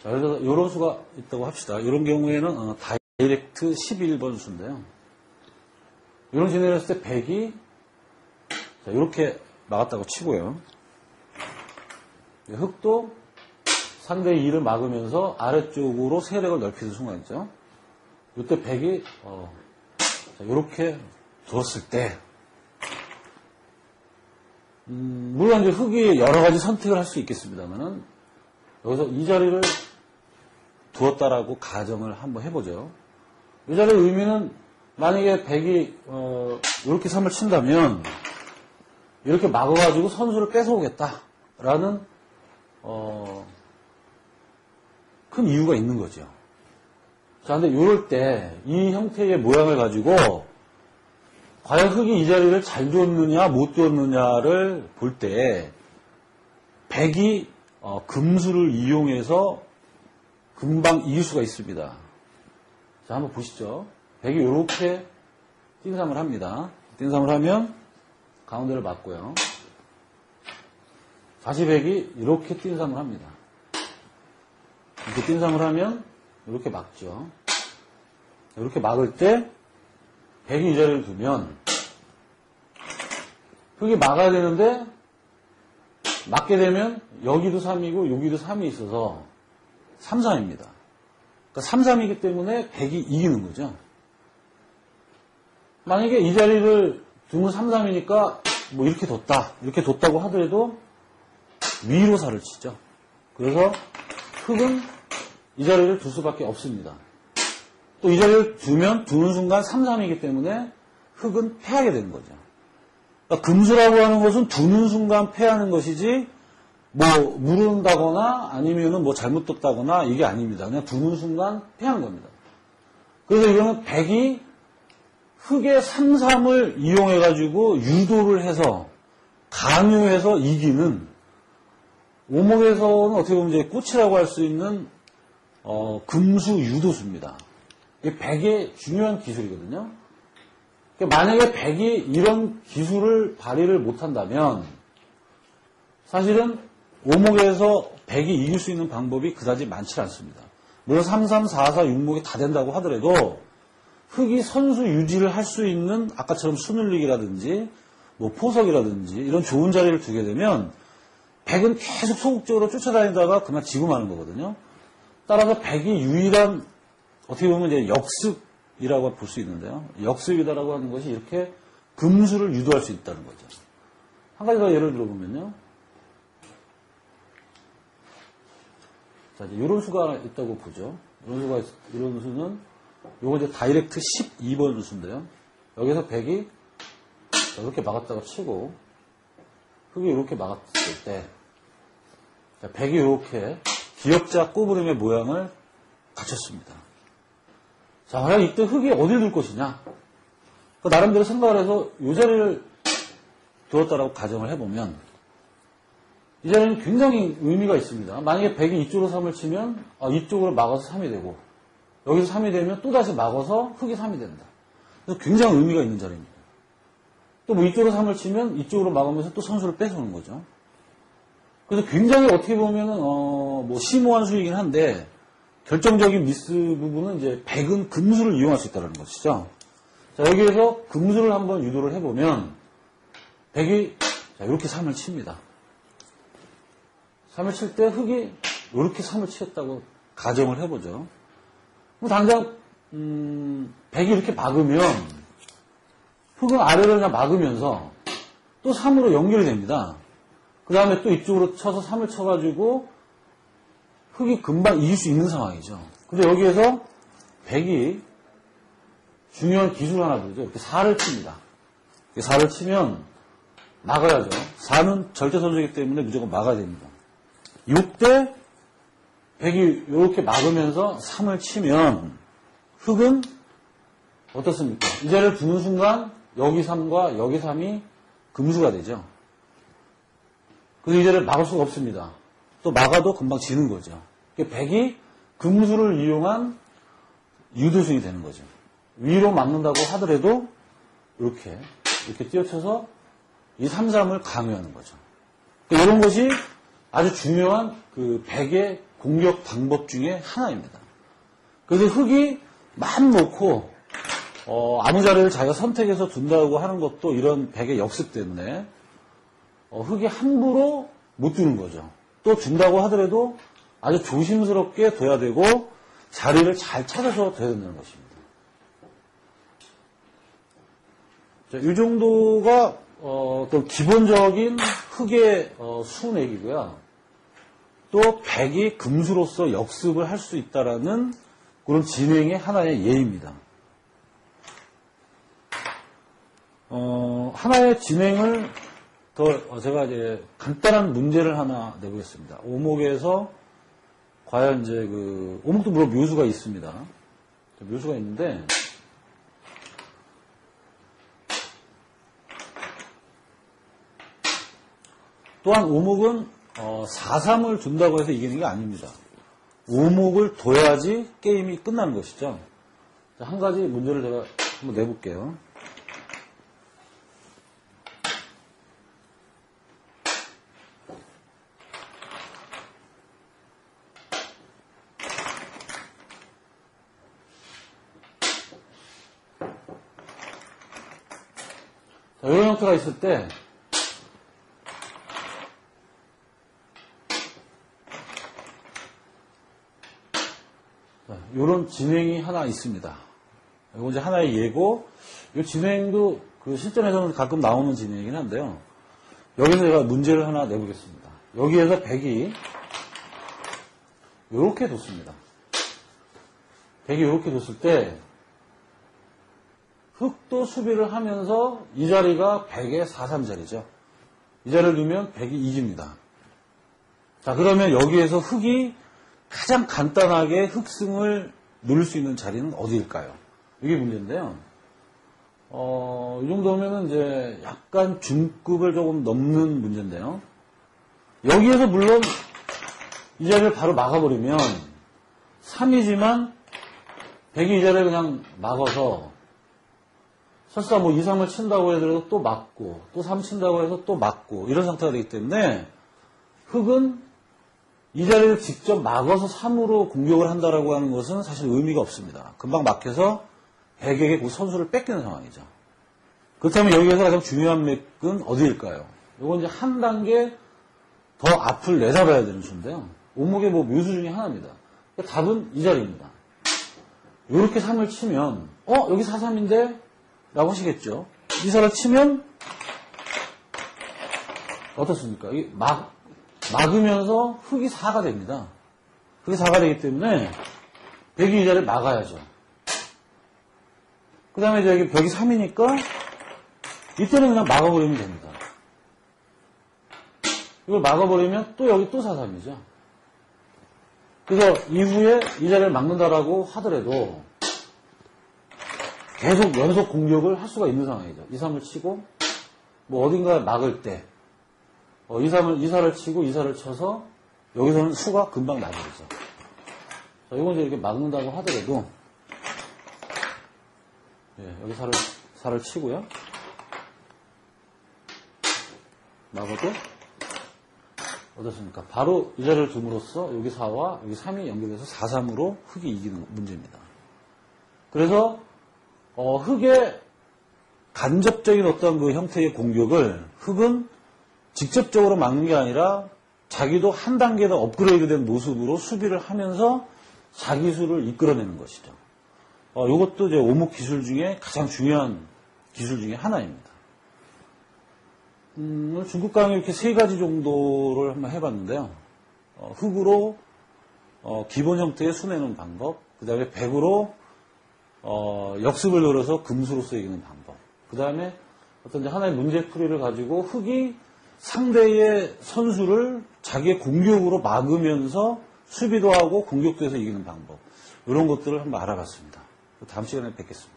자, 그래서 이런 수가 있다고 합시다. 이런 경우에는 다이렉트 11번 수인데요. 이런 진행을 했을 때 100이 자, 이렇게 막았다고 치고요. 흙도 상대의 2를 막으면서 아래쪽으로 세력을 넓히는 순간 있죠. 이때 100이 이렇게 두었을 때 물론 이제 흙이 여러 가지 선택을 할 수 있겠습니다만은 여기서 이 자리를 두었다라고 가정을 한번 해보죠. 이 자리의 의미는 만약에 100이 이렇게 3을 친다면 이렇게 막아가지고 선수를 뺏어오겠다라는 큰 이유가 있는 거죠. 자, 근데 이럴 때 이 형태의 모양을 가지고 과연 흙이 이 자리를 잘 두었느냐 못 두었느냐를 볼 때 100이 금수를 이용해서 금방 이길 수가 있습니다. 자, 한번 보시죠. 100이 이렇게 띵삼을 합니다. 띵삼을 하면 가운데를 맞고요. 다시 100이 이렇게 띵삼을 합니다. 이렇게 띵삼을 하면 이렇게 막죠. 이렇게 막을 때 100이 이 자리를 두면 흙이 막아야 되는데 막게 되면 여기도 3이고 여기도 3이 있어서 3, 3입니다. 그러니까 3, 3이기 때문에 100이 이기는 거죠. 만약에 이 자리를 두면 3, 3이니까 뭐 이렇게 뒀다. 이렇게 뒀다고 하더라도 위로 살을 치죠. 그래서 흙은 이 자리를 둘 수밖에 없습니다. 또 이 자리를 두면 두는 순간 3, 3이기 때문에 흙은 패하게 되는 거죠. 그러니까 금수라고 하는 것은 두는 순간 패하는 것이지 뭐 무른다거나 아니면은 뭐 잘못 뒀다거나 이게 아닙니다. 그냥 두는 순간 패한 겁니다. 그래서 이거는 100이 흙의 3, 3을 이용해가지고 유도를 해서 강요해서 이기는 오목에서는 어떻게 보면 이제 꽃이라고 할 수 있는 금수 유도수입니다. 이게 100의 중요한 기술이거든요. 그러니까 만약에 100이 이런 기술을 발휘를 못한다면 사실은 오목에서 100이 이길 수 있는 방법이 그다지 많지 않습니다. 물론 3, 3, 4, 4, 6목이 다 된다고 하더라도 흙이 선수 유지를 할 수 있는 아까처럼 수눌리기라든지 뭐 포석이라든지 이런 좋은 자리를 두게 되면 100은 계속 소극적으로 쫓아다니다가 그만 지고 마는 거거든요. 따라서 100이 유일한 어떻게 보면 이제 역습이라고 볼 수 있는데요. 역습이다라고 하는 것이 이렇게 금수를 유도할 수 있다는 거죠. 한 가지 더 예를 들어보면요. 자, 이제 이런 수가 있다고 보죠. 이런 수는 요거 이제 다이렉트 12번 수인데요. 여기서 100이 이렇게 막았다고 치고 흙이 이렇게 막았을 때 100이 이렇게 기역자 꼬부름의 모양을 갖췄습니다. 자, 과연 이때 흙이 어디를 둘 것이냐? 나름대로 생각을 해서 이 자리를 두었다라고 가정을 해보면 이 자리는 굉장히 의미가 있습니다. 만약에 100이 이쪽으로 3을 치면 이쪽으로 막아서 3이 되고 여기서 3이 되면 또다시 막아서 흙이 3이 된다. 그래서 굉장히 의미가 있는 자리입니다. 또 뭐 이쪽으로 3을 치면 이쪽으로 막으면서 또 선수를 뺏어오는 거죠. 그래서 굉장히 어떻게 보면은 뭐 심오한 수이긴 한데 결정적인 미스 부분은 이제 100은 금수를 이용할 수 있다는 것이죠. 자, 여기에서 금수를 한번 유도를 해보면 100이 자, 이렇게 3을 칩니다. 3을 칠 때 흙이 이렇게 3을 치었다고 가정을 해보죠. 그럼 당장 100이 이렇게 막으면 흙은 아래를 그냥 막으면서 또 3으로 연결이 됩니다. 그 다음에 또 이쪽으로 쳐서 3을 쳐가지고 흙이 금방 이길 수 있는 상황이죠. 근데 여기에서 100이 중요한 기술 하나 보죠. 이렇게 4를 칩니다. 4를 치면 막아야죠. 4는 절대 선수이기 때문에 무조건 막아야 됩니다. 이때 100이 이렇게 막으면서 3을 치면 흙은 어떻습니까? 이 자리를 두는 순간 여기 3과 여기 3이 금수가 되죠. 그래서 이 자리를 막을 수가 없습니다. 또 막아도 금방 지는 거죠. 100이 금수를 이용한 유도승이 되는 거죠. 위로 막는다고 하더라도 이렇게 뛰어쳐서 이 3, 3을 강요하는 거죠. 이런 것이 아주 중요한 그 100의 공격 방법 중에 하나입니다. 그래서 흙이 맘 놓고 아무 자리를 자기가 선택해서 둔다고 하는 것도 이런 백의 역습 때문에 흙이 함부로 못 두는 거죠. 또 둔다고 하더라도 아주 조심스럽게 둬야 되고 자리를 잘 찾아서 둬야 된다는 것입니다. 자, 이 정도가 또 기본적인 흙의 수내기고요. 또 백이 금수로서 역습을 할 수 있다라는 그런 진행의 하나의 예입니다. 하나의 진행을 더 제가 이제 간단한 문제를 하나 내보겠습니다. 오목에서 과연 이제 오목도 물론 묘수가 있습니다. 묘수가 있는데 또한 오목은 4-3을 둔다고 해서 이기는 게 아닙니다. 오목을 둬야지 게임이 끝나는 것이죠. 한 가지 문제를 제가 한번 내볼게요. 자, 이런 형태가 있을 때 이런 진행이 하나 있습니다. 이거 이제 하나의 예고, 이 진행도 실전에서는 가끔 나오는 진행이긴 한데요. 여기서 제가 문제를 하나 내보겠습니다. 여기에서 백이 이렇게 뒀습니다. 백이 이렇게 뒀을 때 흙도 수비를 하면서 이 자리가 백의 4-3 자리죠. 이 자리를 두면 백이 이깁니다. 자, 그러면 여기에서 흙이 가장 간단하게 흙승을 누릴 수 있는 자리는 어디일까요? 이게 문제인데요. 이 정도면은 이제 약간 중급을 조금 넘는 문제인데요. 여기에서 물론 이 자리를 바로 막아버리면 3이지만 백이 이 자리를 그냥 막아서 설사 2, 3을 친다고 해도 또 막고 또 3 친다고 해서 또 막고 이런 상태가 되기 때문에 흙은 이 자리를 직접 막아서 3으로 공격을 한다라고 하는 것은 사실 의미가 없습니다. 금방 막혀서 백에게 그 선수를 뺏기는 상황이죠. 그렇다면 여기에서 가장 중요한 맥은 어디일까요? 이건 이제 한 단계 더 앞을 내다봐야 되는 수인데요. 오목의 묘수 중에 하나입니다. 그러니까 답은 이 자리입니다. 이렇게 3을 치면 여기 4-3인데? 라고 하시겠죠. 이 사를 치면 어떻습니까? 막으면서 흙이 4가 됩니다. 흙이 4가 되기 때문에 백이 이 자리를 막아야죠. 그 다음에 이제 여기 벽이 3이니까 이때는 그냥 막아버리면 됩니다. 이걸 막아버리면 또 여기 또 4-3이죠. 그래서 이후에 이 자리를 막는다라고 하더라도 계속 연속 공격을 할 수가 있는 상황이죠. 2-3을 치고 어딘가에 막을 때 2사를 치고 2사를 쳐서 여기서는 수가 금방 나버리죠. 자, 이건 이제 이렇게 막는다고 하더라도 여기 4를 치고요. 막아도 어떻습니까? 바로 이 자리를 둠으로써 여기 4와 여기 3이 연결돼서 4-3으로 흙이 이기는 문제입니다. 그래서 흙의 간접적인 어떤 그 형태의 공격을 흙은 직접적으로 막는 게 아니라 자기도 한 단계 더 업그레이드된 모습으로 수비를 하면서 자기 수를 이끌어내는 것이죠. 이것도 이제 오목 기술 중에 가장 중요한 기술 중에 하나입니다. 중국 강의 이렇게 3가지 정도를 한번 해봤는데요. 흙으로 기본 형태의 수내는 방법, 그 다음에 백으로 역습을 노려서 금수로서 이기는 방법, 그 다음에 어떤 이제 하나의 문제풀이를 가지고 흙이 상대의 선수를 자기의 공격으로 막으면서 수비도 하고 공격도 해서 이기는 방법, 이런 것들을 한번 알아봤습니다. 다음 시간에 뵙겠습니다.